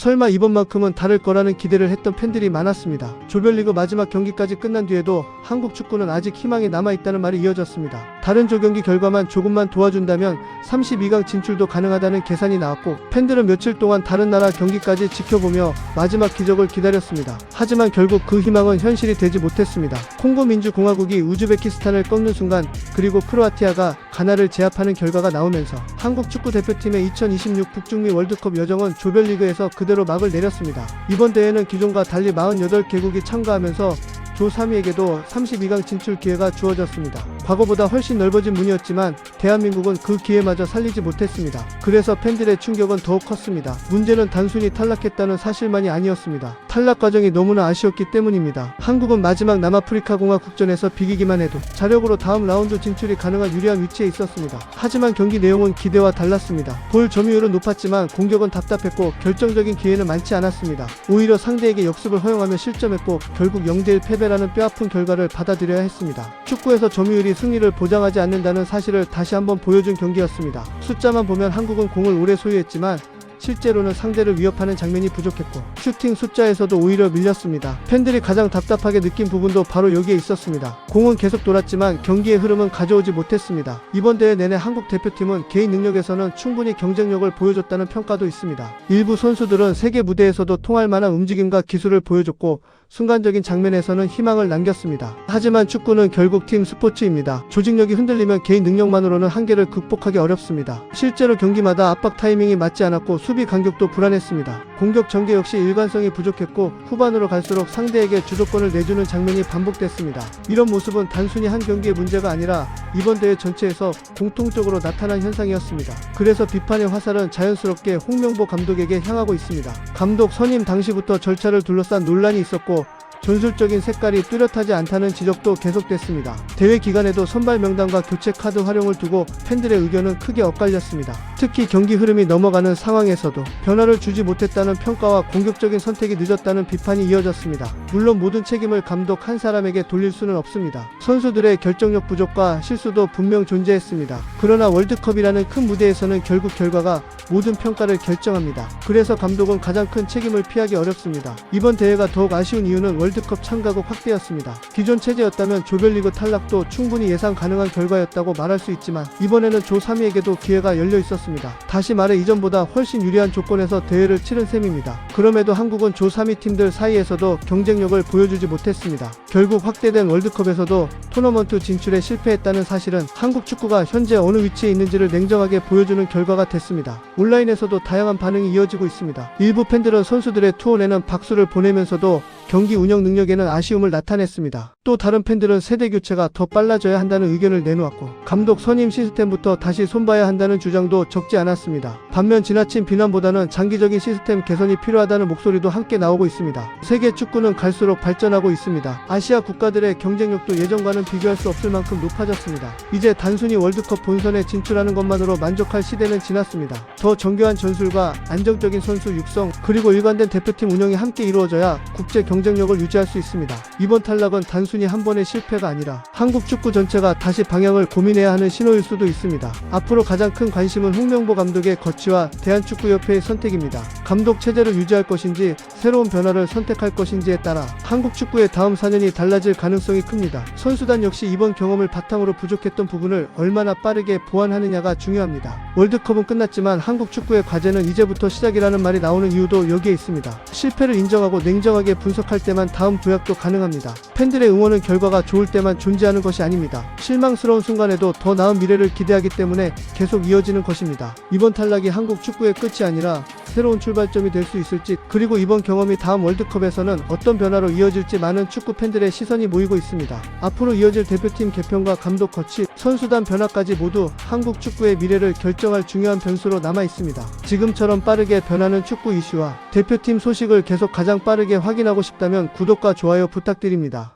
설마 이번만큼은 다를 거라는 기대를 했던 팬들이 많았습니다. 조별리그 마지막 경기까지 끝난 뒤에도 한국 축구는 아직 희망이 남아있다는 말이 이어졌습니다. 다른 조경기 결과만 조금만 도와준다면 32강 진출도 가능하다는 계산이 나왔고, 팬들은 며칠 동안 다른 나라 경기까지 지켜보며 마지막 기적을 기다렸습니다. 하지만 결국 그 희망은 현실이 되지 못했습니다. 콩고 민주공화국이 우즈베키스탄을 꺾는 순간, 그리고 크로아티아가 가나를 제압하는 결과가 나오면서 한국 축구 대표팀의 2026 북중미 월드컵 여정은 조별리그에서 그대로 막을 내렸습니다. 이번 대회는 기존과 달리 48개국이 참가하면서 조 3위에게도 32강 진출 기회가 주어졌습니다. 과거보다 훨씬 넓어진 문이었지만 대한민국은 그 기회마저 살리지 못했습니다. 그래서 팬들의 충격은 더욱 컸습니다. 문제는 단순히 탈락했다는 사실만이 아니었습니다. 탈락 과정이 너무나 아쉬웠기 때문입니다. 한국은 마지막 남아프리카 공화국전에서 비기기만 해도 자력으로 다음 라운드 진출이 가능한 유리한 위치에 있었습니다. 하지만 경기 내용은 기대와 달랐습니다. 골 점유율은 높았지만 공격은 답답했고 결정적인 기회는 많지 않았습니다. 오히려 상대에게 역습을 허용하며 실점했고 결국 0대1 패배라는 뼈아픈 결과를 받아들여야 했습니다. 축구에서 점유율이 승리를 보장하지 않는다는 사실을 다시 한번 보여준 경기였습니다. 숫자만 보면 한국은 공을 오래 소유했지만 실제로는 상대를 위협하는 장면이 부족했고 슈팅 숫자에서도 오히려 밀렸습니다. 팬들이 가장 답답하게 느낀 부분도 바로 여기에 있었습니다. 공은 계속 돌았지만 경기의 흐름은 가져오지 못했습니다. 이번 대회 내내 한국 대표팀은 개인 능력에서는 충분히 경쟁력을 보여줬다는 평가도 있습니다. 일부 선수들은 세계 무대에서도 통할 만한 움직임과 기술을 보여줬고 순간적인 장면에서는 희망을 남겼습니다. 하지만 축구는 결국 팀 스포츠입니다. 조직력이 흔들리면 개인 능력만으로는 한계를 극복하기 어렵습니다. 실제로 경기마다 압박 타이밍이 맞지 않았고 수비 간격도 불안했습니다. 공격 전개 역시 일관성이 부족했고 후반으로 갈수록 상대에게 주도권을 내주는 장면이 반복됐습니다. 이런 모습은 단순히 한 경기의 문제가 아니라 이번 대회 전체에서 공통적으로 나타난 현상이었습니다. 그래서 비판의 화살은 자연스럽게 홍명보 감독에게 향하고 있습니다. 감독 선임 당시부터 절차를 둘러싼 논란이 있었고 전술적인 색깔이 뚜렷하지 않다는 지적도 계속됐습니다. 대회 기간에도 선발 명단과 교체 카드 활용을 두고 팬들의 의견은 크게 엇갈렸습니다. 특히 경기 흐름이 넘어가는 상황에서도 변화를 주지 못했다는 평가와 공격적인 선택이 늦었다는 비판이 이어졌습니다. 물론 모든 책임을 감독 한 사람에게 돌릴 수는 없습니다. 선수들의 결정력 부족과 실수도 분명 존재했습니다. 그러나 월드컵이라는 큰 무대에서는 결국 결과가 모든 평가를 결정합니다. 그래서 감독은 가장 큰 책임을 피하기 어렵습니다. 이번 대회가 더욱 아쉬운 이유는 월드컵 참가국 확대였습니다. 기존 체제였다면 조별리그 탈락도 충분히 예상 가능한 결과였다고 말할 수 있지만 이번에는 조 3위에게도 기회가 열려 있었습니다. 다시 말해 이전보다 훨씬 유리한 조건에서 대회를 치른 셈입니다. 그럼에도 한국은 조 3위 팀들 사이에서도 경쟁력을 보여주지 못했습니다. 결국 확대된 월드컵에서도 토너먼트 진출에 실패했다는 사실은 한국 축구가 현재 어느 위치에 있는지를 냉정하게 보여주는 결과가 됐습니다. 온라인에서도 다양한 반응이 이어지고 있습니다. 일부 팬들은 선수들의 투혼에는 박수를 보내면서도 경기 운영 능력에는 아쉬움을 나타냈습니다. 또 다른 팬들은 세대 교체가 더 빨라져야 한다는 의견을 내놓았고 감독 선임 시스템부터 다시 손봐야 한다는 주장도 적지 않았습니다. 반면 지나친 비난보다는 장기적인 시스템 개선이 필요하다는 목소리도 함께 나오고 있습니다. 세계 축구는 갈수록 발전하고 있습니다. 아시아 국가들의 경쟁력도 예전과는 비교할 수 없을 만큼 높아졌습니다. 이제 단순히 월드컵 본선에 진출하는 것만으로 만족할 시대는 지났습니다. 더 정교한 전술과 안정적인 선수 육성 그리고 일관된 대표팀 운영이 함께 이루어져야 국제 경쟁력을 유지할 수 있습니다. 이번 탈락은 단순히 한 번의 실패가 아니라 한국 축구 전체가 다시 방향을 고민해야 하는 신호일 수도 있습니다. 앞으로 가장 큰 관심은 홍명보 감독의 거취와 대한축구협회의 선택입니다. 감독 체제를 유지할 것인지 새로운 변화를 선택할 것인지에 따라 한국 축구의 다음 4년이 달라질 가능성이 큽니다. 선수단 역시 이번 경험을 바탕으로 부족했던 부분을 얼마나 빠르게 보완하느냐가 중요합니다. 월드컵은 끝났지만 한국 축구의 과제는 이제부터 시작이라는 말이 나오는 이유도 여기에 있습니다. 실패를 인정하고 냉정하게 분석할 때만 다음 도약도 가능합니다. 팬들의 응원은 결과가 좋을 때만 존재하는 것이 아닙니다. 실망스러운 순간에도 더 나은 미래를 기대하기 때문에 계속 이어지는 것입니다. 이번 탈락이 한국 축구의 끝이 아니라 새로운 출발점이 될 수 있을지 그리고 이번 경험이 다음 월드컵에서는 어떤 변화로 이어질지 많은 축구 팬들의 시선이 모이고 있습니다. 앞으로 이어질 대표팀 개편과 감독 거취, 선수단 변화까지 모두 한국 축구의 미래를 결정할 중요한 변수로 남아 있습니다. 지금처럼 빠르게 변하는 축구 이슈와 대표팀 소식을 계속 가장 빠르게 확인하고 싶다면 구독과 좋아요 부탁드립니다.